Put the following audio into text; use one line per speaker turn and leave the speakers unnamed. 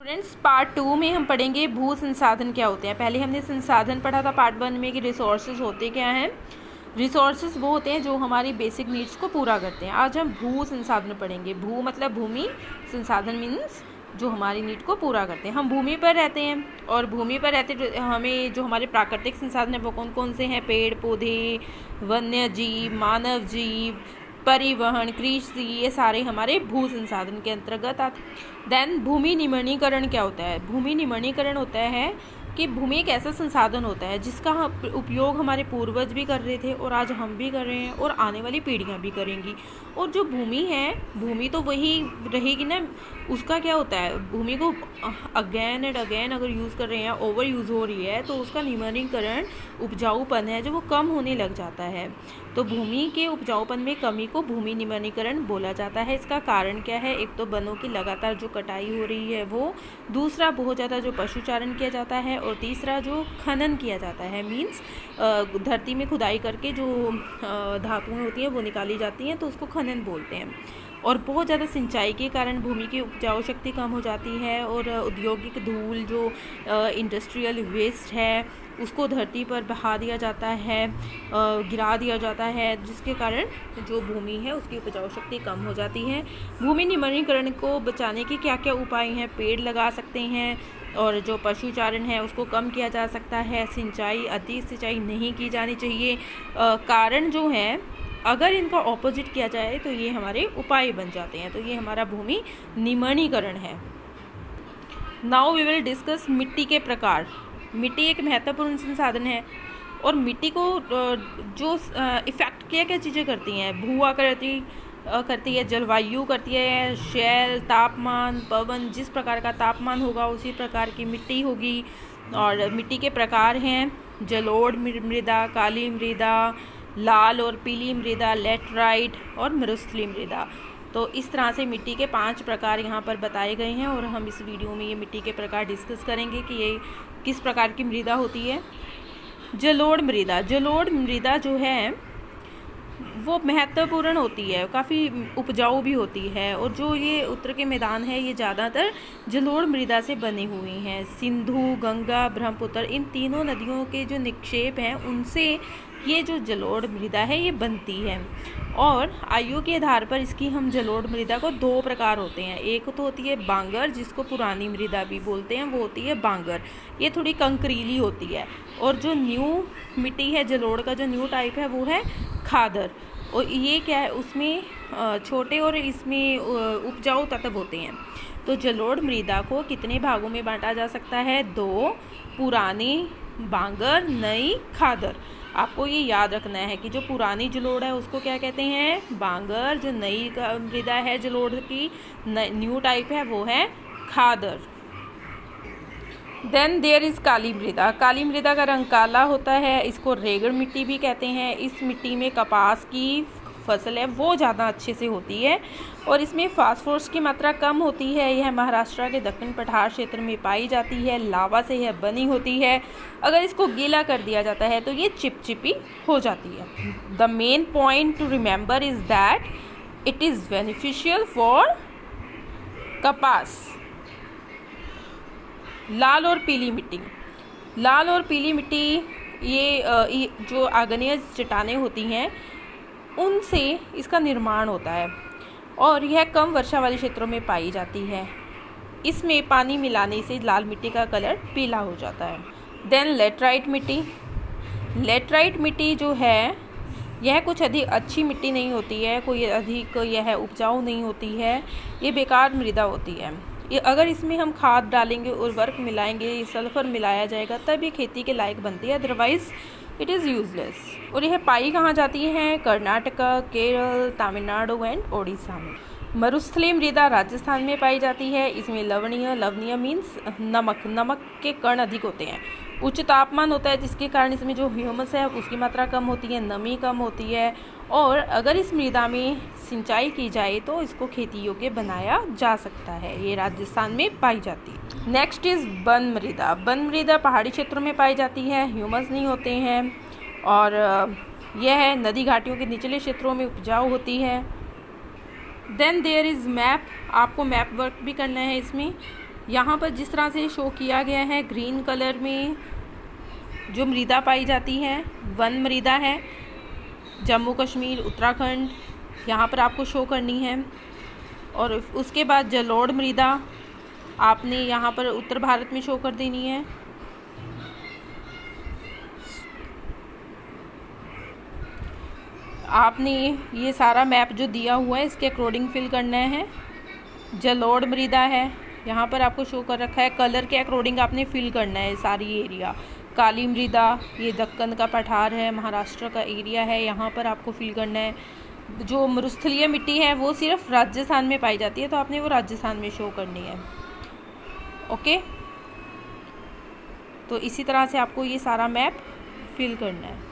Students, part 2 में हम पढ़ेंगे भू संसाधन क्या होते हैं। पहले हमने संसाधन पढ़ा था पार्ट 1 में कि रिसोर्सेज होते क्या हैं। रिसोर्सेज वो होते हैं जो हमारी बेसिक नीड्स को पूरा करते हैं। आज हम भू संसाधन पढ़ेंगे। भू मतलब भूमि, संसाधन मीन्स जो हमारी नीड को पूरा करते हैं। हम भूमि पर रहते हैं और भूमि पर रहते हमें जो हमारे प्राकृतिक संसाधन है वो कौन कौन से हैं। पेड़ पौधे, वन्य जीव, मानव जीव, परिवहन, कृषि, ये सारे हमारे भू संसाधन के अंतर्गत आते। देन भूमि निम्नीकरण क्या होता है। भूमि निम्नीकरण होता है कि भूमि एक ऐसा संसाधन होता है जिसका उपयोग हमारे पूर्वज भी कर रहे थे और आज हम भी कर रहे हैं और आने वाली पीढ़ियां भी करेंगी। और जो भूमि है, भूमि तो वही रहेगी ना। उसका क्या होता है, भूमि को अगेन एंड अगेन अगर यूज़ कर रहे हैं, ओवर यूज़ हो रही है, तो उसका निम्नीकरण, उपजाऊपन है जो वो कम होने लग जाता है। तो भूमि के उपजाऊपन में कमी को भूमि निम्नीकरण बोला जाता है। इसका कारण क्या है? एक तो वनों की लगातार जो कटाई हो रही है वो, दूसरा बहुत ज़्यादा जो पशुचारण किया जाता है, और तीसरा जो खनन किया जाता है, मीन्स धरती में खुदाई करके जो धातुएं होती हैं वो निकाली जाती हैं, तो उसको खनन बोलते हैं। और बहुत ज़्यादा सिंचाई के कारण भूमि की उपजाऊ शक्ति कम हो जाती है और औद्योगिक धूल जो इंडस्ट्रियल वेस्ट है उसको धरती पर बहा दिया जाता है, गिरा दिया जाता है, जिसके कारण जो भूमि है उसकी उपजाऊ शक्ति कम हो जाती है। भूमि निम्नीकरण को बचाने के क्या क्या उपाय हैं? पेड़ लगा सकते हैं और जो पशुचारण है उसको कम किया जा सकता है। सिंचाई, अति सिंचाई नहीं की जानी चाहिए। कारण जो है, अगर इनका ऑपोजिट किया जाए तो ये हमारे उपाय बन जाते हैं। तो ये हमारा भूमि निम्नीकरण है। नाउ वी विल डिस्कस मिट्टी के प्रकार। मिट्टी एक महत्वपूर्ण संसाधन है और मिट्टी को जो इफ़ेक्ट क्या क्या चीज़ें करती हैं। भू आकृति करती है, जलवायु करती है, शैल, तापमान, पवन, जिस प्रकार का तापमान होगा उसी प्रकार की मिट्टी होगी। और मिट्टी के प्रकार हैं जलोढ़ मृदा, काली मृदा, लाल और पीली मृदा, लैटराइट और मरुस्थलीय मृदा। तो इस तरह से मिट्टी के 5 प्रकार यहाँ पर बताए गए हैं और हम इस वीडियो में ये मिट्टी के प्रकार डिस्कस करेंगे कि ये किस प्रकार की मृदा होती है। जलोढ़ मृदा। जलोढ़ मृदा जो है वो महत्वपूर्ण होती है, काफ़ी उपजाऊ भी होती है। और जो ये उत्तर के मैदान है ये ज़्यादातर जलोढ़ मृदा से बने हुए हैं। सिंधु, गंगा, ब्रह्मपुत्र, इन तीनों नदियों के जो निक्षेप हैं उनसे ये जो जलोढ़ मृदा है ये बनती है। और आयु के आधार पर इसकी हम जलोढ़ मृदा को 2 प्रकार होते हैं। एक तो होती है बांगर, जिसको पुरानी मृदा भी बोलते हैं, वो होती है बांगर, ये थोड़ी कंकरीली होती है। और जो न्यू मिट्टी है, जलोढ़ का जो न्यू टाइप है वो है खादर। और ये क्या है, उसमें छोटे और इसमें उपजाऊ तत्व होते हैं। तो जलोढ़ मृदा को कितने भागों में बांटा जा सकता है? 2, पुरानी बांगर, नई खादर। आपको ये याद रखना है कि जो पुरानी जलोढ़ है उसको क्या कहते हैं? बांगर। जो नई मृदा है जलोढ़ की, न्यू टाइप है, वो है खादर। देन देयर इज़ काली मृदा। काली मृदा का रंग काला होता है, इसको रेगड़ मिट्टी भी कहते हैं। इस मिट्टी में कपास की फसल है वो ज़्यादा अच्छे से होती है और इसमें फास्फोरस की मात्रा कम होती है। यह महाराष्ट्र के दक्षिण पठार क्षेत्र में पाई जाती है। लावा से यह बनी होती है। अगर इसको गीला कर दिया जाता है तो ये चिपचिपी हो जाती है। The main point two remember is that it is beneficial for कपास। लाल और पीली मिट्टी। लाल और पीली मिट्टी ये जो आग्नेय चट्टानें होती हैं उनसे इसका निर्माण होता है और यह कम वर्षा वाले क्षेत्रों में पाई जाती है। इसमें पानी मिलाने से लाल मिट्टी का कलर पीला हो जाता है। देन लेटराइट मिट्टी। लेटराइट मिट्टी जो है यह कुछ अधिक अच्छी मिट्टी नहीं होती है, कोई अधिक यह उपजाऊ नहीं होती है, ये बेकार मृदा होती है। ये अगर इसमें हम खाद डालेंगे, उर्वरक मिलाएंगे, सल्फर मिलाया जाएगा तब ये खेती के लायक बनती है, अदरवाइज इट इज़ यूजलेस। और यह पाई कहाँ जाती है? कर्नाटका, केरल, तमिलनाडु एंड ओडिशा में। मरुस्थलीय मृदा राजस्थान में पाई जाती है। इसमें लवणीय, लवणीय मीन्स नमक, नमक के कण अधिक होते हैं। उच्च तापमान होता है जिसके कारण इसमें जो ह्यूमस है उसकी मात्रा कम होती है, नमी कम होती है। और अगर इस मृदा में सिंचाई की जाए तो इसको खेती योग्य बनाया जा सकता है। ये राजस्थान में पाई जाती है। नेक्स्ट इज़ वन मृदा। वन मृदा पहाड़ी क्षेत्रों में पाई जाती है, ह्यूमस नहीं होते हैं और यह नदी घाटियों के निचले क्षेत्रों में उपजाऊ होती है। Then there is map. आपको मैप वर्क भी करना है इसमें। यहाँ पर जिस तरह से शो किया गया है, ग्रीन कलर में जो मृदा पाई जाती है वन मृदा है, जम्मू कश्मीर, उत्तराखंड, यहाँ पर आपको शो करनी है। और उसके बाद जलोढ़ मृदा आपने यहाँ पर उत्तर भारत में शो कर देनी है। आपने ये सारा मैप जो दिया हुआ है इसके अकॉर्डिंग फिल करना है। जलोढ़ मृदा है, यहाँ पर आपको शो कर रखा है, कलर के अकॉर्डिंग आपने फिल करना है सारी एरिया। काली मृदा ये दक्कन का पठार है, महाराष्ट्र का एरिया है, यहाँ पर आपको फिल करना है। जो मरुस्थलीय मिट्टी है वो सिर्फ राजस्थान में पाई जाती है, तो आपने वो राजस्थान में शो करनी है। ओके, तो इसी तरह से आपको ये सारा मैप फिल करना है।